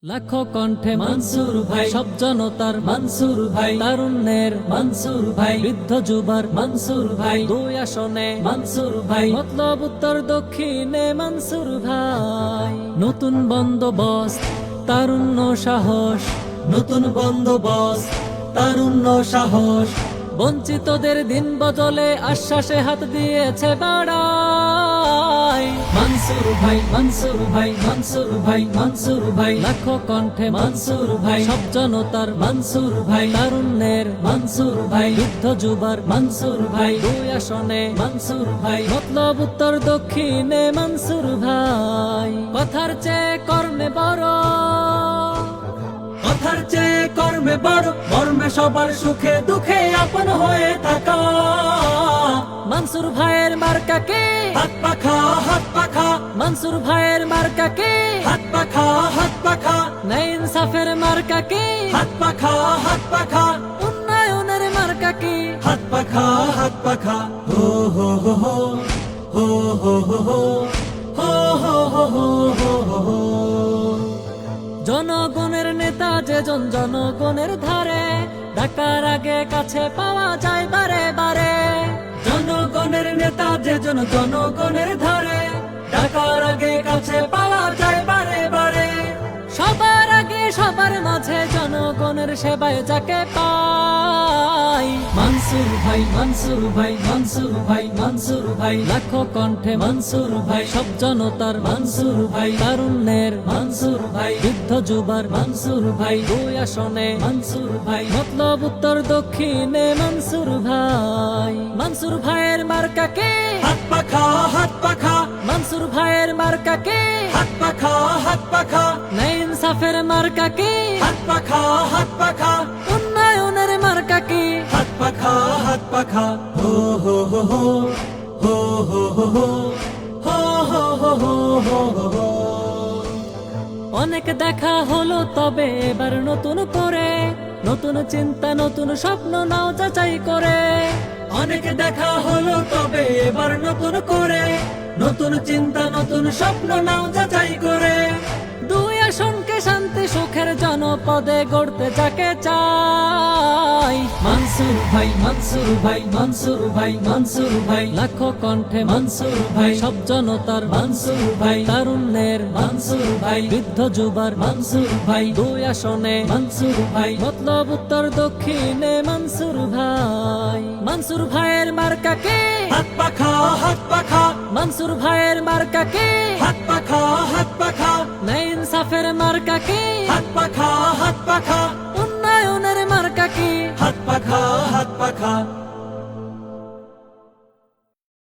লাখো কণ্ঠে মানসুর ভাই, সব জনতার মানসুর ভাই, তারুণ্যের মানসুর ভাই, বৃদ্ধ যুবার মানসুর ভাই, দুই আসনে মানসুর ভাই, মতলব উত্তর দক্ষিণে মানসুর ভাই। নতুন বন্দোবস্ত, তারুণ্য সাহস, নতুন বন্দোবস্ত, তারুণ্য সাহস, বঞ্চিতদের দিন বদলে আশ্বাসে হাত দিয়েছে বাড়াই। মানসুর ভাই, মানসুর ভাই, মানসুর ভাই, মানসুর ভাই, লাখো কণ্ঠে মানসুর ভাই, সব জনতার মানসুর ভাই, তারুণ্যের মানসুর ভাই, যুদ্ধ যুবার মানসুর ভাই, দুই আসনে মানসুর ভাই, মতলব উত্তর দক্ষিণে মানসুর ভাই। কথার চেয়ে কর্মে বড়, কথার চেয়ে কর্মে বড়, মর্মে সবার সুখে দুঃখে আপন হয়ে থাকা। মানসুর ভাইয়ের মার্কাকে হাত পাখা, হাত পাখা, মানসুর ভাইয়ের মার্কাকে হাত পাখা, হাত পাখা, ন্যায় ইনসাফের মার্কাকে হাত পাখা, হাত পাখা, উন্নয়নের মার্কাকে হাত পাখা, হাত পাখা। হো হো হো হো হো হো হো হো হো হো হো হো হো। জনগণের নেতা যেজন জনগণের ধারে, ডাকার আগে কাছে পাওয়া যায় বারে বারে। জনগণের নেতা যেজন জনগণের ধারে, ডাকার আগে কাছে পাওয়া যায় বারে বারে। সবার আগে সবার মাঝে জনগণের সেবায় যাকে পাই। মানসুর ভাই, মানসুর ভাই, মানসুর ভাই, মানসুর ভাই, লাখো কণ্ঠে মানসুর ভাই, সব জনতার মানসুর ভাই, তারুণ্যের মানসুর ভাই, যুদ্ধ যুবার মানসুর ভাই, দুই আসনে মানসুর ভাই, মতলব উত্তর দক্ষিণে মানসুর ভাই। মানসুর ভাইয়ের মার্কাকে হাত পাখা, হাত পাখা, মানসুর ভাইয়ের মার্কাকে হাত পাখা, হাত পাখা, ন্যায় ইনসাফের মার্কাকে হাত পাখা, হাত পাখা, উন্নয়নের মার্কাকে হাত পাখা, হাত পাখা। হো হো হো হো হো হো হো হো হো হো হো হো হো। অনেক দেখা হলো তবে এবার নতুন করে, নতুন চিন্তা নতুন স্বপ্ন নাও যাচাই করে। অনেক দেখা হলো তবে এবার নতুন করে, নতুন চিন্তা নতুন স্বপ্ন নাও যাচাই করে। দুই আসনকে শান্তি সুখের জনপদে গড়তে যাকে চাই। মানসুর ভাই, মানসুর ভাই, মানসুর ভাই, মানসুর ভাই, লাখো কণ্ঠে মানসুর ভাই, সব জনতার মানসুর ভাই, তারুণ্যের মানসুর ভাই, বৃদ্ধ যুবার মানসুর ভাই, দুই আসনে মানসুর ভাই, মতলব উত্তর দক্ষিণে মানসুর ভাই। মানসুর ভাইয়ের মার্কাকে হাত পাখা, হাত পাখা, মানসুর ভাইয়ের মার্কাকে হাত পাখা, হাত পাখা, ন্যায় ইনসাফের মার্কাকে হাত পাখা, হাত পাখা, উন্নয়নের মার্কাকে হাত পাখা, হাত পাখা।